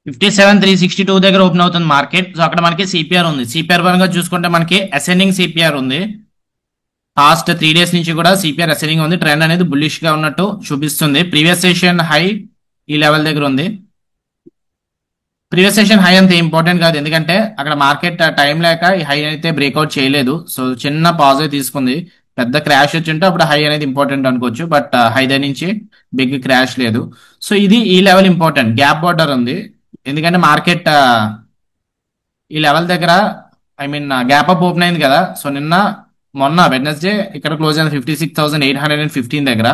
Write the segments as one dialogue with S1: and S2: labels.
S1: 57,362 దగ్గర ఓపెన్ అవుతుంది market. So అక్కడ మనకి సిపిఆర్ ఉంది. సిపిఆర్ పరంగా చూసుకుంటే మనకి అసెండింగ్ సిపిఆర్ ఉంది. పాస్ట్ 3 డేస్ నుంచి కూడా సిపిఆర్ అసెండింగ్ ఉంది. ట్రెండ్ అనేది బుల్లిష్ గా ఉన్నట్టు చూపిస్తుంది. ప్రీవియస్ సెషన్ హై ఈ లెవెల్ దగ్గర ఉంది. ప్రీవియస్ సెషన్ హై అంత ఇంపార్టెంట్ కాదు, ఎందుకంటే అక్కడ మార్కెట్ టైం లేక ఈ హై అయితే బ్రేక్అవుట్ చేయలేదు. సో చిన్న పాజ్ తీసుకుంది. పెద్ద క్రాష్ వచ్చింటే అప్పుడు హై అనేది ఇంపార్టెంట్ అనుకోవచ్చు, బట్ హై దగ్గర నుంచి బిగ్ క్రాష్ లేదు. సో ఇది ఈ లెవెల్ ఇంపార్టెంట్. గ్యాప్ బార్డర్ ఉంది, ఎందుకంటే మార్కెట్ ఈ లెవెల్ దగ్గర గ్యాప్ అప్ ఓపెన్ అయింది కదా. సో మొన్న వెడ్నెస్డే ఇక్కడ క్లోజ్ అయింది 56,815 దగ్గర.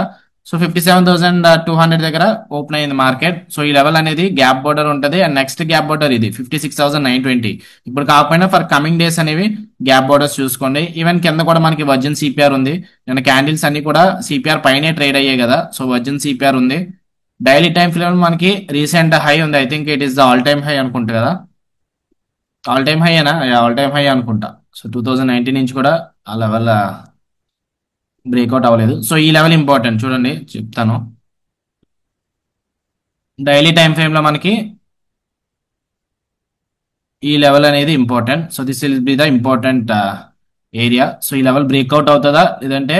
S1: సో 57,200 దగ్గర ఓపెన్ అయింది మార్కెట్. సో ఈ లెవెల్ అనేది గ్యాప్ బోర్డర్ ఉంటుంది. అండ్ నెక్స్ట్ గ్యాప్ బోర్డర్ ఇది 56,920. ఇప్పుడు కాకపోయినా ఫర్ కమింగ్ డేస్ అనేవి గ్యాప్ బోర్డర్స్ చూసుకోండి. ఈవెన్ కింద కూడా మనకి వర్జిన్ సిపిఆర్ ఉంది. నేను క్యాండిల్స్ అన్ని కూడా సిపిఆర్ పైనే ట్రేడ్ అయ్యాయి కదా. సో వర్జిన్ సిపిఆర్ ఉంది. డైలీ టైం ఫ్రేమ్ మనకి రీసెంట్ హై ఉంది. I think it is the all time high అనుకుంటా కదా. ఆల్ టైమ్ హై అయినా ఆల్ టైమ్ హై అనుకుంటా. సో 2019 నుంచి కూడా ఆ లెవెల్ బ్రేక్అవుట్ అవ్వలేదు. సో ఈ లెవెల్ ఇంపార్టెంట్, చూడండి చెప్తాను. డైలీ టైం ఫ్రేమ్ లో మనకి ఈ లెవెల్ అనేది important. So this will be the important area. So ఈ లెవెల్ బ్రేక్అవుట్ అవుతుందా లేదంటే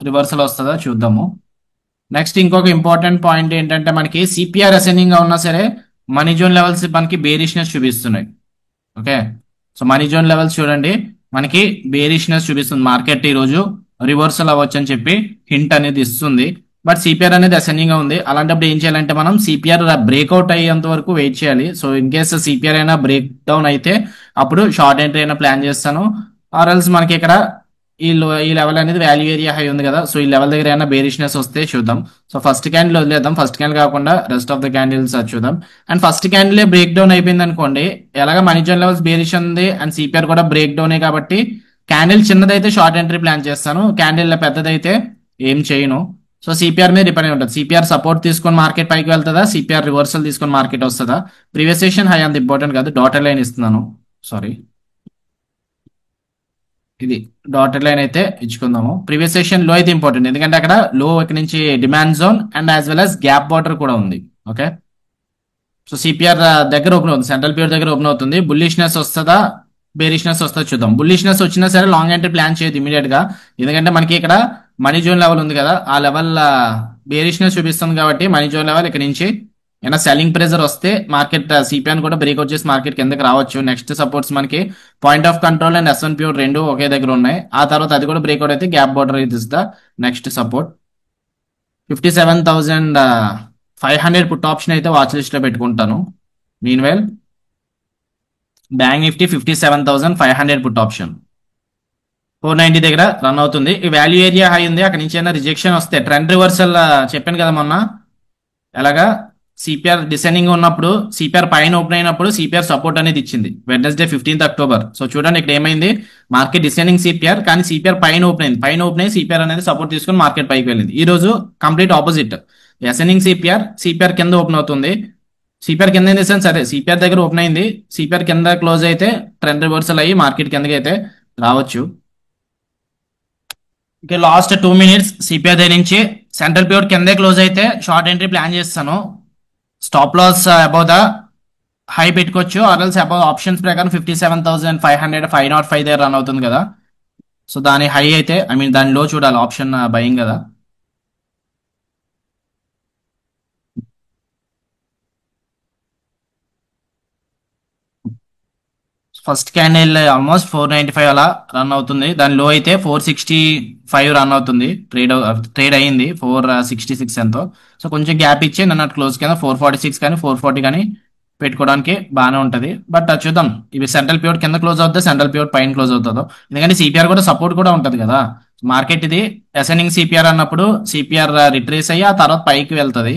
S1: రివర్సల్ వస్తుందా చూద్దాము. నెక్స్ట్ ఇంకొక ఇంపార్టెంట్ పాయింట్ ఏంటంటే మనకి సిపిఆర్ అసెండింగ్ గా ఉన్నా సరే మనీ జోన్ లెవెల్స్ మనకి బేరిష్నెస్ చూపిస్తున్నాయి. Okay, so money zone levels చూడండి, మనకి బేరిష్నెస్ చూపిస్తుంది. మార్కెట్ ఈ రోజు రివర్సల్ అవ్వచ్చు అని చెప్పి హింట్ అనేది ఇస్తుంది. బట్ సిపిఆర్ అనేది అసెండింగ్ గా ఉంది. అలాంటప్పుడు ఏం చేయాలంటే మనం సిపిఆర్ బ్రేక్అవుట్ అయ్యేంత వరకు వెయిట్ చేయాలి. సో ఇన్ కేస్ సిపిఆర్ అయినా బ్రేక్ డౌన్ అయితే అప్పుడు షార్ట్ ఎంట్రీ అయినా ప్లాన్ చేస్తాను. ఆర్ఎల్స్ మనకి ఇక్కడ ఈ లెవెల్ అనేది వాల్యూ ఏరియా హై ఉంది కదా. సో ఈ లెవెల్ దగ్గర ఏమైనా బేరిష్నెస్ వస్తే చూద్దాం. సో ఫస్ట్ క్యాండిల్ వదిలేద్దాం, ఫస్ట్ క్యాండిల్ కాకుండా రెస్ట్ ఆఫ్ ద క్యాండిల్స్ చూద్దాం. And first candle break down అయిపోయింది అనుకోండి, ఎలాగ మనీ జోన్ లెవెల్స్ బేరిష్ ఉంది అండ్ సిపిఆర్ కూడా బ్రేక్ డౌన్ కాబట్టి క్యాండిల్ చిన్నదైతే షార్ట్ ఎంట్రీ ప్లాన్ చేస్తాను. క్యాండిల్ పెద్దదైతే ఏం చేయను. సో సిపిఆర్ మీద డిపెండ్ అయి ఉంటుంది. సిపిఆర్ సపోర్ట్ తీసుకొని మార్కెట్ పైకి వెళ్తుందా, సిపిఆర్ రివర్సల్ తీసుకొని మార్కెట్ వస్తుందా. ప్రీవియస్ సెషన్ హై అంత ఇంపార్టెంట్ కాదు, డాటర్ లైన్ ఇస్తున్నాను. సారీ, ఇది డాటెడ్ లైన్ అయితే ఇచ్చుకుందాము. ప్రీవియస్ సెషన్ లో అయితే ఇంపార్టెంట్, ఎందుకంటే అక్కడ లో ఇక్కడ నుంచి demand zone and as well as gap border కూడా ఉంది. ఓకే, సో సిపిఆర్ దగ్గర ఓపెన్ అవుతుంది, సెంట్రల్ పియర్ దగ్గర ఓపెన్ అవుతుంది. బుల్లిష్నెస్ వస్తుందా బేరిష్నెస్ వస్తుందా చూద్దాం. బుల్లిష్నెస్ వచ్చినా సరే లాంగ్ ఎంట్రీ ప్లాన్ చేయదు ఇమీడియట్ గా, ఎందుకంటే మనకి ఇక్కడ మనీ జోన్ లెవెల్ ఉంది కదా. ఆ లెవెల్ బేరిష్నెస్ చూపిస్తుంది కాబట్టి మనీ జోన్ లెవెల్ ఇక్కడ నుంచి ఏమైనా సెల్లింగ్ ప్రెజర్ వస్తే మార్కెట్ సిపిఆర్ కూడా బ్రేక్అవుట్ చేసి మార్కెట్ కిందకి రావచ్చు. నెక్స్ట్ సపోర్ట్స్ మనకి point of control and S one ప్యూర్ రెండు ఒకే దగ్గర ఉన్నాయి. ఆ తర్వాత అది కూడా బ్రేక్అవుట్ అయితే gap border is the next support. 57,500 put option అయితే వాచ్ లిస్ట్ లో పెట్టుకుంటాను. Mean well bank Nifty 57,500 put option 490 దగ్గర రన్ అవుతుంది. ఈ వాల్యూ ఏరియా హై ఉంది, అక్కడ నుంచి అయినా రిజెక్షన్ వస్తే ట్రెండ్ రివర్సల్ చెప్పాను కదా మొన్న. ఎలాగా సిపిఆర్ డిసెండింగ్ ఉన్నప్పుడు సిపిఆర్ పైన ఓపెన్ అయినప్పుడు సిపిఆర్ సపోర్ట్ అనేది ఇచ్చింది వెడ్నెస్డే 15th అక్టోబర్. సో చూడండి ఇక్కడ ఏమైంది, మార్కెట్ డిసెండింగ్ సిపిఆర్ కానీ సిపిఆర్ పైన ఓపెన్ అయింది. పైన ఓపెన్ అయ్యి సిపిఆర్ అనేది సపోర్ట్ తీసుకుని మార్కెట్ పైకి వెళ్ళింది. ఈ రోజు కంప్లీట్ ఆపోజిట్, అసెండింగ్ సిపిఆర్ కింద ఓపెన్ అవుతుంది. సిపిఆర్ కింద ఇన్ ది సెన్స్ అదే సిపిఆర్ దగ్గర ఓపెన్ అయింది, సిపిఆర్ కింద క్లోజ్ అయితే ట్రెండ్ రివర్సల్ అయ్యి మార్కెట్ కిందకి అయితే రావచ్చు. ఇక లాస్ట్ 2 minutes సిపిఆర్ దగ్గర నుంచి సెంట్రల్ ప్యూర్ కిందే క్లోజ్ అయితే షార్ట్ ఎంట్రీ ప్లాన్ చేస్తాను. Stop loss above the high పెట్టుకోవచ్చు, ఆర్ఎల్స్ అబౌవ్ ఆప్షన్స్ ప్రకారం 57,500 505 దగ్గర రన్ అవుతుంది కదా. సో దాని హై అయితే దాని లో చూడాలి, ఆప్షన్ బయింగ్ కదా. ఫస్ట్ క్యాండిల్ ఆల్మోస్ట్ 495 అలా రన్ అవుతుంది. దాని లో అయితే 465 రన్ అవుతుంది. ట్రేడ్ అయ్యింది 466 ఎంతో. సో కొంచెం గ్యాప్ ఇచ్చి నన్ను క్లోజ్ కింద 446 కానీ 440 కానీ పెట్టుకోవడానికి బాగానే ఉంటది. బట్ చూద్దాం, ఇవి సెంట్రల్ ప్యూర్ కింద క్లోజ్ అవుతుందో సెంట్రల్ ప్యూర్ పైన క్లోజ్ అవుతుందో, ఎందుకంటే సిపిఆర్ కూడా సపోర్ట్ కూడా ఉంటది కదా. మార్కెట్ ఇది అసెండింగ్ సిపిఆర్ అన్నప్పుడు సిపిఆర్ రిట్రేస్ అయ్యి ఆ తర్వాత పైకి వెళ్తది.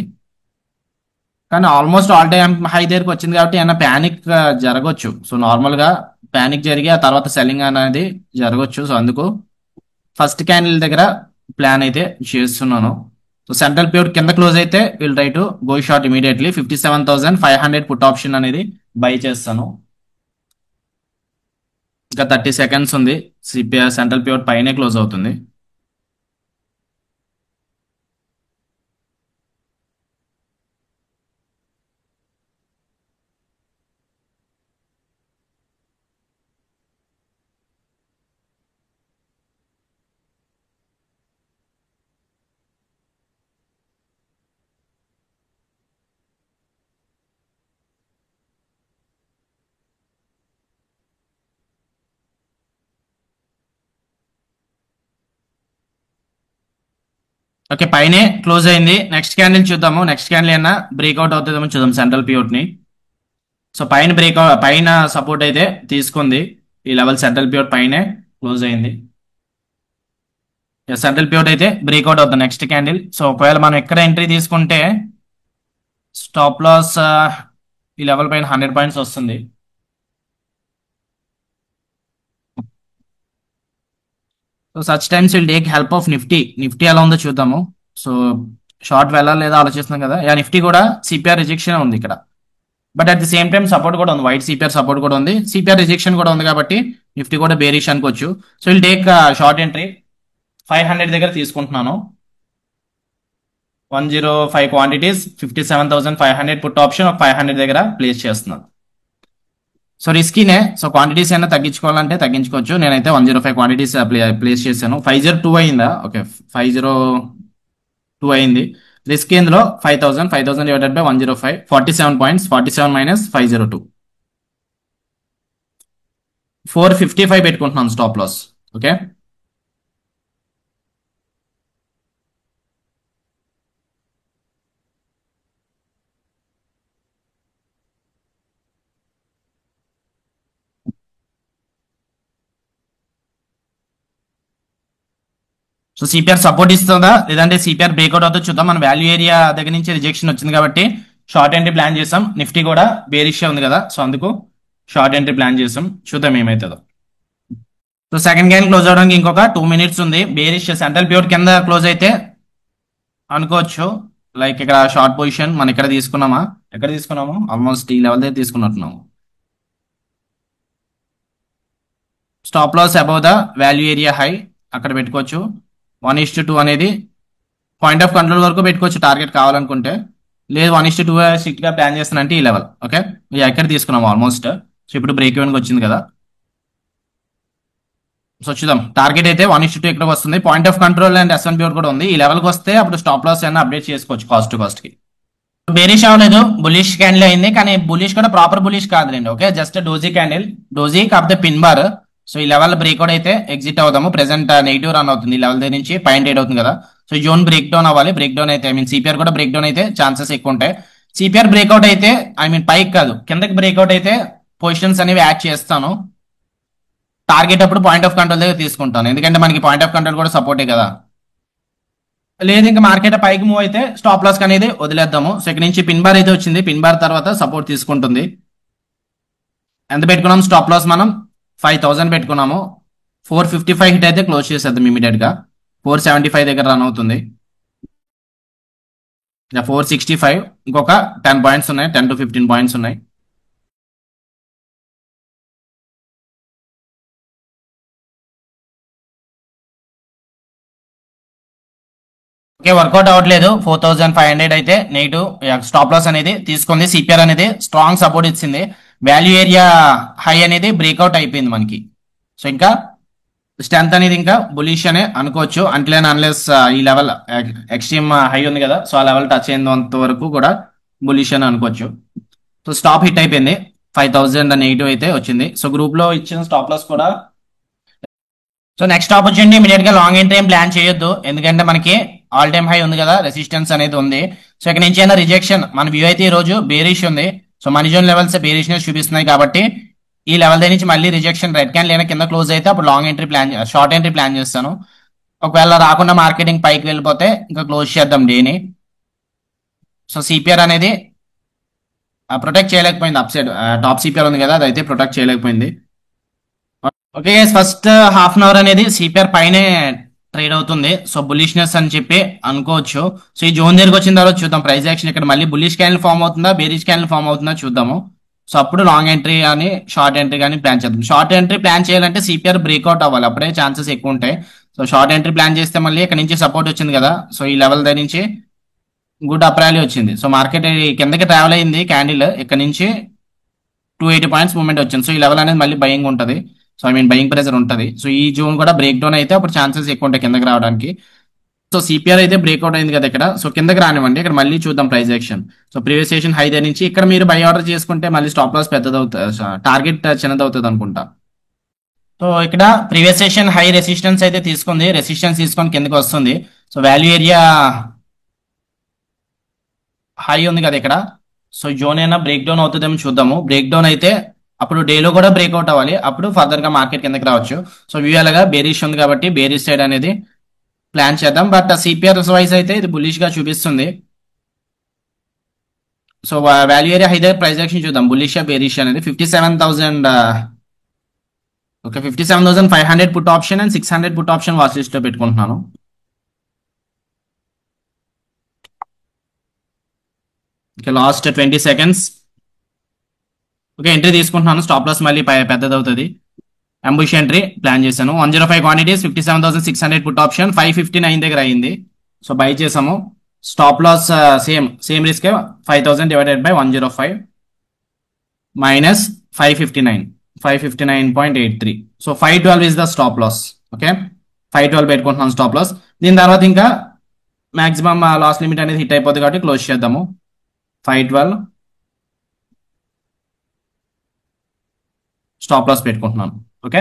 S1: కానీ ఆల్మోస్ట్ ఆల్ టైమ్ హై దగ్గరకు వచ్చింది కాబట్టి ఏమైనా ప్యానిక్ జరగవచ్చు. సో నార్మల్ గా ప్యానిక్ జరిగి ఆ తర్వాత సెల్లింగ్ అనేది జరగవచ్చు. సో అందుకు ఫస్ట్ క్యాండిల్ దగ్గర ప్లాన్ అయితే చేస్తున్నాను. సో సెంట్రల్ ప్యూర్ కింద క్లోజ్ అయితే will try to go short immediately 57,500 put option అనేది బై చేస్తాను. ఇంకా 30 seconds ఉంది, సిపిఆర్ సెంట్రల్ ప్యూర్ పైనే క్లోజ్ అవుతుంది. ఓకే, పైనే క్లోజ్ అయింది. నెక్స్ట్ క్యాండిల్ చూద్దాము. నెక్స్ట్ క్యాండిల్ ఏమన్నా బ్రేక్అవుట్ అవుతుందేమో చూద్దాం సెంట్రల్ పివట్ ని. సో పైన పైన సపోర్ట్ అయితే తీసుకుంది. ఈ లెవెల్ సెంట్రల్ పివట్ పైనే క్లోజ్ అయింది. సెంట్రల్ పివట్ అయితే బ్రేక్అవుట్ అవుతుంది నెక్స్ట్ క్యాండిల్. సో ఒకవేళ మనం ఎక్కడ ఎంట్రీ తీసుకుంటే స్టాప్ లాస్ ఈ లెవెల్ పైన 100 పాయింట్స్ వస్తుంది. So such times will take help of Nifty. Nifty ఎలా ఉందో చూద్దాము. సో షార్ట్ వెళ్ళాలి లేదా ఆలోచిస్తున్నాం కదా. నిఫ్టీ కూడా సిపిఆర్ రిజెక్షన్ ఉంది ఇక్కడ. But at the same time support కూడా ఉంది. వైట్ సిపిఆర్ సపోర్ట్ కూడా ఉంది, సిపిఆర్ రిజెక్షన్ కూడా ఉంది కాబట్టి నిఫ్టీ కూడా బేరిష్ అనుకోవచ్చు. So will take short entry 500 దగ్గర తీసుకుంటున్నాను. 105 క్వాంటిటీస్ 57,500 పుట్ ఆప్షన్ ఒక 500 దగ్గర ప్లేస్ చేస్తున్నాను. సో రిస్కీనే. సో క్వాంటిటీస్ అయినా తగ్గించుకోవాలంటే తగ్గించుకోవచ్చు. నేనైతే 105 క్వాంటిటీస్ ప్లేస్ చేశాను. 502 అయిందా? ఓకే, 502 అయింది. రిస్క్ ఇందులో 5,000 డివైడెడ్ బై 105 47 పాయింట్స్. 47 మైనస్ 502 455 పెట్టుకుంటున్నాను stop loss. Okay, so CPR support ఇస్తుందా లేదంటే సిపిఆర్ బ్రేక్అవుట్ అవుతుందో చూద్దాం. మన వాల్యూ ఏరియా దగ్గర నుంచి రిజెక్షన్ వచ్చింది కాబట్టి షార్ట్ ఎంట్రీ ప్లాన్ చేసాం. నిఫ్టీ కూడా బేరిష్ ఉంది కదా, సో అందుకు షార్ట్ ఎంట్రీ ప్లాన్ చేసాం. చూద్దాం ఏమవుతుందో. సో సెకండ్ క్యాండిల్ క్లోజ్ అవడానికి ఇంకొక 2 మినిట్స్ ఉంది. బేరిష్ సెంట్రల్ ప్యూర్ కింద క్లోజ్ అయితే అనుకోవచ్చు. లైక్ ఇక్కడ షార్ట్ పొజిషన్ మనం ఇక్కడ తీసుకున్నామా, ఎక్కడ తీసుకున్నాము, ఆల్మోస్ట్ ఈ లెవెల్ దగ్గర తీసుకున్నట్టున్నాము. Stop loss above the value area high అక్కడ పెట్టుకోవచ్చు. 1:2 అనేది పాయింట్ ఆఫ్ కంట్రోల్ వరకు పెట్టుకోవచ్చు టార్గెట్ కావాలనుకుంటే. లేదు 1:2 స్ట్రిక్ట్ గా ప్లాన్ చేస్తానంటే ఈ లెవెల్. ఓకే, ఎక్కడ తీసుకున్నాము ఆల్మోస్ట్. సో ఇప్పుడు బ్రేక్ ఈవెన్ వచ్చింది కదా. సో చూద్దాం. టార్గెట్ అయితే 1:2 ఎక్కడ వస్తుంది. Point of control and S&P కూడా ఉంది. ఈ లెవెల్కి వస్తే అప్పుడు స్టాప్ లాస్ అయినా అప్డేట్ చేసుకోవచ్చు కాస్ట్ టు కాస్ట్ కి. బేరిష్ అవ్వలేదు, బులిష్ క్యాండిల్ అయింది. కానీ బులిష్ కూడా ప్రాపర్ బులిష్ కాదులేండి. Okay, just doji candle, doji కాకపోతే పిన్ బార్. సో ఈ లెవెల్ బ్రేక్అవుట్ అయితే ఎగ్జిట్ అవుదాము. ప్రెసెంట్ నెగిటివ్ రన్ అవుతుంది ఈ లెవెల్ దగ్గర నుంచి. 0.8 అవుతుంది కదా. సో జోన్ బ్రేక్ డౌన్ అవ్వాలి. బ్రేక్ డౌన్ అయితే సిపిఆర్ కూడా బ్రేక్ డౌన్ అయితే ఛాన్సెస్ ఎక్కువ ఉంటాయి. సిపిఆర్ బ్రేక్అవుట్ అయితే పైకి కాదు కిందకి బ్రేక్అవుట్ అయితే పొజిషన్స్ అనేవి యాడ్ చేస్తాను. టార్గెట్ అప్పుడు పాయింట్ ఆఫ్ కంట్రోల్ దగ్గర తీసుకుంటాను, ఎందుకంటే మనకి పాయింట్ ఆఫ్ కంట్రోల్ కూడా సపోర్టే కదా. లేదు ఇంకా మార్కెట్ పైకి మూవ్ అయితే స్టాప్ లాస్ అనేది వదిలేద్దాము. సో ఇక్కడ నుంచి పిన్ బార్ అయితే వచ్చింది. పిన్ బార్ తర్వాత సపోర్ట్ తీసుకుంటుంది. ఎంత పెట్టుకున్నాం స్టాప్ లాస్ మనం? 5,000 పెట్టుకున్నాము. 455 హిట్ అయితే క్లోజ్ చేసేద్దాం ఇమీడియట్ గా. 475 దగ్గర రన్ అవుతుంది. 465 ఇంకొక 10 పాయింట్స్ ఉన్నాయి, 10 to 15 పాయింట్స్ ఉన్నాయి. ఓకే, వర్కౌట్ అవ్వట్లేదు. 4,500 అయితే నెగిటివ్ స్టాప్ లాస్ అనేది తీసుకుంది. సిపిఆర్ అనేది స్ట్రాంగ్ సపోర్ట్ ఇచ్చింది. వాల్యూ ఏరియా హై అనేది బ్రేక్అవుట్ అయిపోయింది మనకి. సో ఇంకా స్ట్రెంత్ అనేది ఇంకా బులిష్ అనే అనుకోవచ్చు. అంట్లెన్ అన్లెస్ ఈ లెవెల్ ఎక్స్ట్రీమ్ హై ఉంది కదా, సో ఆ లెవెల్ టచ్ అయినంత వరకు కూడా బులిష్ అని అనుకోవచ్చు. సో స్టాప్ హిట్ అయిపోయింది. 5,000 నెగిటివ్ అయితే వచ్చింది. సో గ్రూప్ లో ఇచ్చిన స్టాప్ లాస్ కూడా. సో నెక్స్ట్ ఆపర్చునిటీ ఇమీడియట్ గా లాంగ్ ఎంట్రీ ఏం ప్లాన్ చేయొద్దు, ఎందుకంటే మనకి ఆల్ టైమ్ హై ఉంది కదా, రెసిస్టెన్స్ అనేది ఉంది. సో ఇక్కడ నుంచి అయినా రిజెక్షన్. మన వ్యూ అయితే ఈ రోజు బేరిష్ ఉంది. So money zone levels bearishness చూపిస్తున్నాయి కాబట్టి ఈ లెవెల్ దగ్గర నుంచి మళ్ళీ రిజెక్షన్ రెడ్ క్యాండిల్ అయినా కింద క్లోజ్ అయితే అప్పుడు long entry plan, short entry plan చేస్తాను. ఒకవేళ రాకుండా మార్కెటింగ్ పైకి వెళ్ళిపోతే ఇంకా క్లోజ్ చేద్దాం డేని. సో సిపిఆర్ అనేది ప్రొటెక్ట్ చేయలేకపోయింది. అప్ సైడ్ టాప్ సిపిఆర్ ఉంది కదా, అదైతే ప్రొటెక్ట్ చేయలేకపోయింది. Okay guys, first half an hour అనేది సిపిఆర్ పైనే ట్రేడ్ అవుతుంది. సో బులిష్నెస్ అని చెప్పి అనుకోవచ్చు. సో ఈ జోన్ దగ్గరికి వచ్చిన తర్వాత చూద్దాం ప్రైస్ యాక్షన్. ఇక్కడ మళ్ళీ బులిష్ క్యాండిల్ ఫామ్ అవుతుందా, బేరిష్ క్యాండిల్ ఫామ్ అవుతుందా చూద్దాము. సో అప్పుడు లాంగ్ ఎంట్రీ కానీ షార్ట్ ఎంట్రీ కానీ ప్లాన్ చేద్దాం. షార్ట్ ఎంట్రీ ప్లాన్ చేయాలంటే సిపిఆర్ బ్రేక్అవుట్ అవ్వాలి, అప్పుడే ఛాన్సెస్ ఎక్కువ ఉంటాయి. సో షార్ట్ ఎంట్రీ ప్లాన్ చేస్తే మళ్ళీ ఇక్కడ నుంచి సపోర్ట్ వచ్చింది కదా, సో ఈ లెవెల్ దగ్గర నుంచి గుడ్ అప్ ర్యాలీ వచ్చింది. సో మార్కెట్ కిందకి ట్రావెల్ అయింది క్యాండిల్. ఇక్కడ నుంచి 280 పాయింట్స్ మూవ్మెంట్ వచ్చింది. సో ఈ లెవెల్ అనేది మళ్ళీ బయింగ్ ఉంటుంది. సో బయింగ్ ప్రెజర్ ఉంటుంది. సో ఈ జోన్ కూడా బ్రేక్ డౌన్ అయితే అప్పుడు ఛాన్సెస్ ఎక్కువ ఉంటాయి కిందకి రావడానికి. సో సిపిఆర్ అయితే బ్రేక్అవుట్ అయింది కదా ఇక్కడ. సో కిందకి రానివ్వండి, ఇక్కడ మళ్ళీ చూద్దాం price action. So previous session high దగ్గర నుంచి ఇక్కడ మీరు బై ఆర్డర్ చేసుకుంటే మళ్ళీ స్టాప్ లాస్ పెద్దదవుతుంది, టార్గెట్ చిన్నదవుతుంది అనుకుంటా. సో ఇక్కడ ప్రీవియస్ సెషన్ హై రెసిస్టెన్స్ అయితే తీసుకుంది. రెసిస్టెన్స్ తీసుకొని కిందకి వస్తుంది. సో వాల్యూ ఏరియా హై ఉంది కదా ఇక్కడ. సో జోన్ అయినా బ్రేక్ డౌన్ అవుతుందేమో చూద్దాము. బ్రేక్ డౌన్ అయితే అప్పుడు డేలో కూడా బ్రేక్అవుట్ అవ్వాలి, అప్పుడు ఫర్దర్ గా మార్కెట్ కిందకి రావచ్చు. సో వ్యూలాగా బేరిష్ ఉంది కాబట్టి బేరిష్ సైడ్ అనేది ప్లాన్ చేద్దాం. బట్ సిపిఆర్ వైజ్ అయితే ఇది బుల్లిష్ గా చూపిస్తుంది. సో వాల్యూ ఏరియా హై దగ్గర ప్రైస్ యాక్షన్ చూద్దాం. బుల్లిష్ బేరిష్ అనేది 57,000. Okay, 57,500 put option and 600 put option watch list లో పెట్టుకుంటున్నాను. Okay, last 20 seconds. Okay, entry తీసుకుంటున్నాను. స్టాప్ లాస్ మళ్ళీ పెద్దది అవుతుంది. అంబుష్ ఎంట్రీ ప్లాన్ చేశాను. 105 క్వాంటిటీస్, 57,600 పుట్ ఆప్షన్ 559 దగ్గర అయింది. సో బై చేసాము. Stop loss same risk 5,000 divided by 105 minus 559.83. So 512 is the stop loss. Okay, 512 పెట్టుకుంటున్నాను స్టాప్ లాస్. దీని తర్వాత ఇంకా మాక్సిమం లాస్ లిమిట్ అనేది హిట్ అయిపోతుంది కాబట్టి క్లోజ్ చేద్దాము. 512 స్టాప్ లాస్ పెట్టుకుంటున్నాను. Okay,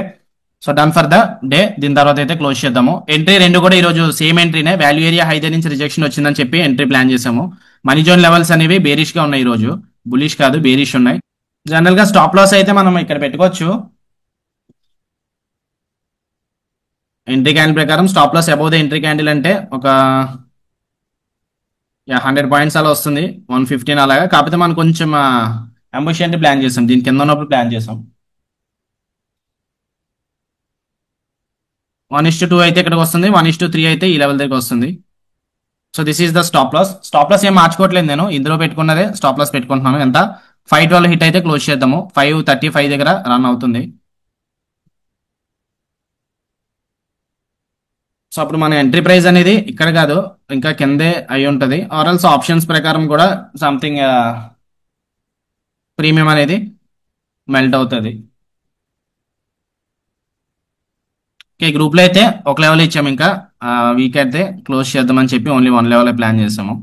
S1: so done for the day. దీని తర్వాత అయితే క్లోజ్ చేద్దాము. ఎంట్రీ రెండు కూడా ఈ రోజు సేమ్ ఎంట్రీనే. వాల్యూ ఏరియా హై నుంచి రిజెక్షన్ వచ్చిందని చెప్పి ఎంట్రీ ప్లాన్ చేసాము. మనీ జోన్ లెవెల్స్ అనేవి బేరిష్ గా ఉన్నాయి ఈ రోజు. బులిష్ కాదు, బేరిష్ ఉన్నాయి. జనరల్ గా స్టాప్ లాస్ అయితే మనం ఇక్కడ పెట్టుకోవచ్చు. ఎంట్రీ క్యాండిల్ ప్రకారం stop loss above the entry candle అంటే ఒక 100 పాయింట్స్ అలా వస్తుంది, 115 అలాగా. కాకపోతే మనం కొంచెం అంబుష్ ఎంట్రీ ప్లాన్ చేసాం, దీని కింద ఉన్నప్పుడు ప్లాన్ చేసాం. 1:2 అయితే ఇక్కడికి వస్తుంది, 1:3 అయితే ఈ లెవెల్ దగ్గర వస్తుంది. So this is the stop loss. Stop loss ఏం మార్చుకోవట్లేదు, నేను ఇందులో పెట్టుకున్నదే స్టాప్ లాస్ పెట్టుకుంటున్నాను. ఎంత 512 హిట్ అయితే క్లోజ్ చేద్దాము. 535 దగ్గర రన్ అవుతుంది. సో అప్పుడు మన ఎంట్రీ ప్రైస్ అనేది ఇక్కడ కాదు, ఇంకా కిందే అయి ఉంటుంది. ఆర్ఎల్స్ ఆప్షన్స్ ప్రకారం కూడా సంథింగ్ ప్రీమియం అనేది మెల్ట్ అవుతుంది. ఓకే, గ్రూప్ లో అయితే ఒక లెవెల్ ఇచ్చాము. ఇంకా వీక్ అయితే క్లోజ్ చేద్దామని చెప్పి ఓన్లీ 1 లెవెల్ ప్లాన్ చేసాము.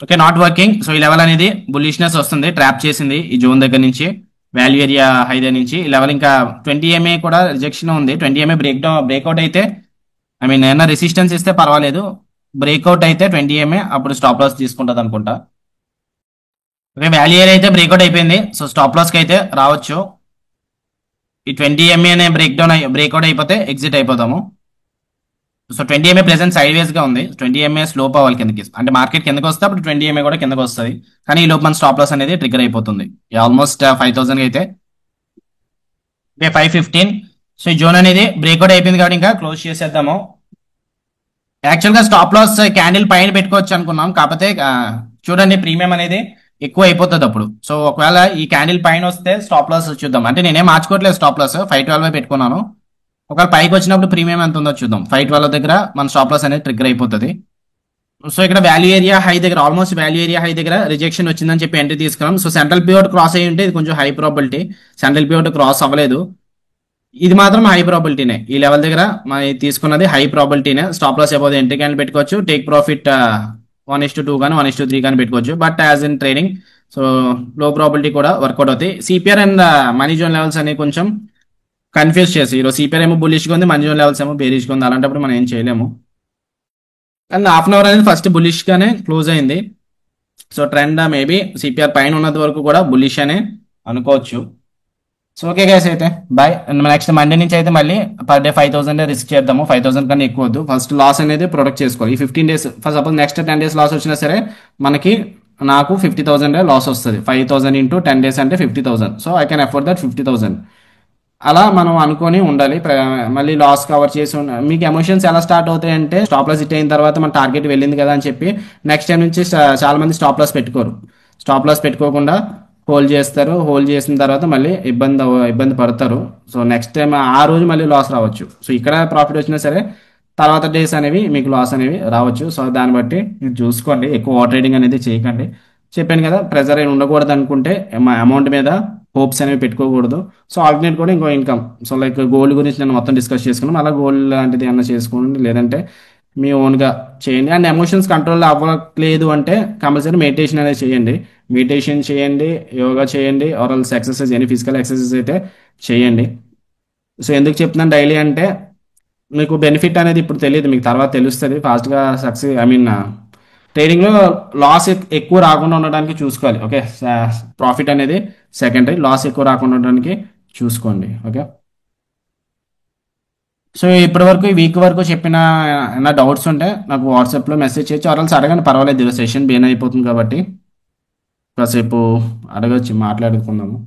S1: Okay, not working. సో ఈ లెవెల్ అనేది బుల్లిష్నెస్ వస్తుంది, ట్రాప్ చేసింది ఈ జోన్ దగ్గర నుంచి, వాల్యూ ఏరియా హై దగ్గర నుంచి. ఈ లెవెల్ ఇంకా 20 MA కూడా రిజెక్షన్ ఉంది. 20 MA బ్రేక్అవుట్ అయితే, ఐ మీన్ ఏమైనా రెసిస్టెన్స్ ఇస్తే పర్వాలేదు. బ్రేక్అవుట్ అయితే 20 MA అప్పుడు స్టాప్ లాస్ తీసుకుంటుంది అనుకుంటా. ఓకే, వాల్యూ ఏరియా అయితే బ్రేక్అవుట్ అయిపోయింది. సో స్టాప్ లాస్కి అయితే రావచ్చు. ఈ 20 MA అనే బ్రేక్అవుట్ అయిపోతే ఎగ్జిట్ అయిపోతాము. సో 20 MA ప్రెసెంట్ సైడ్ వేస్ గా ఉంది. 20 MA స్లోప్ అవ్వాలి కిందకి, అంటే మార్కెట్ కిందకి వస్తే అప్పుడు 20 MA కూడా కిందకి వస్తుంది. కానీ ఈ లోపు మన స్టాప్ లాస్ అనేది ట్రిగర్ అయిపోతుంది. ఆల్మోస్ట్ 5,000 అయితే 515. సో ఈ జోన్ అనేది బ్రేక్అవుట్ అయిపోయింది కాబట్టి ఇంకా క్లోజ్ చేసేద్దాము. యాక్చువల్ గా స్టాప్ లాస్ క్యాండిల్ పైన పెట్టుకోవచ్చు అనుకున్నాం, కాకపోతే చూడండి ప్రీమియం అనేది ఎక్కువ అయిపోతుంది అప్పుడు. సో ఒకవేళ ఈ క్యాండిల్ పైన వస్తే స్టాప్ లాస్ చూద్దాం. అంటే నేనేం మార్చుకోవట్లేదు, స్టాప్ లాస్ 512 పెట్టుకున్నాను. ఒకవేళ పైకి వచ్చినప్పుడు ప్రీమియం ఎంత ఉందో చూద్దాం. 512 దగ్గర మన స్టాప్ లాస్ అనేది ట్రిగ్గర్ అయిపోతుంది. సో ఇక్కడ వాల్యూ ఏరియా హై దగ్గర, ఆల్మోస్ట్ వాల్యూ ఏరియా హై దగ్గర రిజెక్షన్ వచ్చిందని చెప్పి ఎంట్రీ తీసుకున్నాం. సో సెంట్రల్ పివట్ క్రాస్ అయ్యి ఉంటే ఇది కొంచెం high probability. Central pivot cross అవ్వలేదు, ఇది మాత్రం హై ప్రాబిలిటీనే. ఈ లెవెల్ దగ్గర మనం తీసుకున్నది హై ప్రాబిలిటీనే. స్టాప్ లాస్ అయిపోతే ఎంట్రీ క్యాండిల్ పెట్టుకోవచ్చు. టేక్ ప్రాఫిట్ 1:2 కానీ 1:3 కానీ పెట్టుకోవచ్చు. But as in trading, so లో ప్రాబిలిటీ కూడా వర్కౌట్ అవుతాయి. CPR and money zone levels అనేవి కొంచెం కన్ఫ్యూజ్ చేసి, ఈరోజు సిపిఆర్ ఏమో బుల్లిష్గా ఉంది, మనీ జోన్ లెవెల్స్ ఏమో బేరిష్గా ఉంది. అలాంటప్పుడు మనం ఏం చేయలేము. అండ్ హాఫ్ అన్ అవర్ అనేది ఫస్ట్ బుల్లిష్ గానే క్లోజ్ అయింది. సో ట్రెండ్ మేబీ సిపిఆర్ పైన ఉన్నంత వరకు కూడా బుల్లిష్ అనే అనుకోవచ్చు. సో ఓకే గైస్, అయితే బాయ్. నెక్స్ట్ మండే నుంచి అయితే మళ్ళీ పర్ డే 5,000 రిస్క్ చేద్దాము. 5,000 కన్నా ఎక్కువ వద్దు. ఫస్ట్ లాస్ అనేది ప్రొటెక్ట్ చేసుకోవాలి. ఈ 15 days for suppose next 10 days లాస్ వచ్చినా సరే నాకు 50,000 లాస్ వస్తుంది. 5,000 ఇంటూ 10 days అంటే 50,000. So I can afford that 50,000. అలా మనం అనుకొని ఉండాలి. మళ్ళీ లాస్ కవర్ చేసి మీకు ఎమోషన్స్ ఎలా స్టార్ట్ అవుతాయి అంటే, స్టాప్ లాస్ హిట్ అయిన తర్వాత మన టార్గెట్ వెళ్ళింది కదా అని చెప్పి నెక్స్ట్ టైం నుంచి చాలా మంది స్టాప్ లాస్ పెట్టుకోరు. స్టాప్ లాస్ పెట్టుకోకుండా హోల్డ్ చేస్తారు. హోల్డ్ చేసిన తర్వాత మళ్ళీ ఇబ్బంది పడతారు. సో నెక్స్ట్ టైం ఆ రోజు మళ్ళీ లాస్ రావచ్చు. సో ఇక్కడ ప్రాఫిట్ వచ్చినా సరే తర్వాత డేస్ అనేవి మీకు లాస్ అనేవి రావచ్చు. సో దాన్ని బట్టి మీరు చూసుకోండి. ఎక్కువ ఓవర్ ట్రేడింగ్ అనేది చేయకండి. చెప్పాను కదా, ప్రెజర్ ఏమి ఉండకూడదు అనుకుంటే అమౌంట్ మీద హోప్స్ అనేవి పెట్టుకోకూడదు. సో ఆల్టర్నేట్ కూడా ఇంకో ఇన్కమ్. సో లైక్ గోల్డ్ గురించి నేను మొత్తం డిస్కస్ చేసుకున్నాం. అలా గోల్డ్ లాంటిది ఏమన్నా చేసుకోండి, లేదంటే మీ ఓన్గా చేయండి. అండ్ ఎమోషన్స్ కంట్రోల్ అవ్వట్లేదు అంటే కంపల్సరీ మెడిటేషన్ అనేది చేయండి. మెడిటేషన్ చేయండి, యోగా చేయండి, or else exercise, any physical exercise అయితే చేయండి. సో ఎందుకు చెప్తున్నాను డైలీ అంటే మీకు బెనిఫిట్ అనేది ఇప్పుడు తెలియదు, మీకు తర్వాత తెలుస్తుంది ఫాస్ట్గా సక్సెస్. ఐ మీన్ ట్రేడింగ్లో లాస్ ఎక్కువ రాకుండా ఉండడానికి చూసుకోవాలి. ఓకే, ప్రాఫిట్ అనేది సెకండరీ, లాస్ ఎక్కువ రాకుండా ఉండడానికి చూసుకోండి. ఓకే, సో ఇప్పటి వరకు ఈ వీక్ వరకు చెప్పిన ఏమైనా డౌట్స్ ఉంటే నాకు వాట్సాప్లో మెసేజ్ చేయొచ్చు, ఆర్ఎల్స్ అడగండి, పర్వాలేదు. సెషన్ బేన్ అయిపోతుంది కాబట్టి కాసేపు అడగచ్చు, మాట్లాడుకుందాము.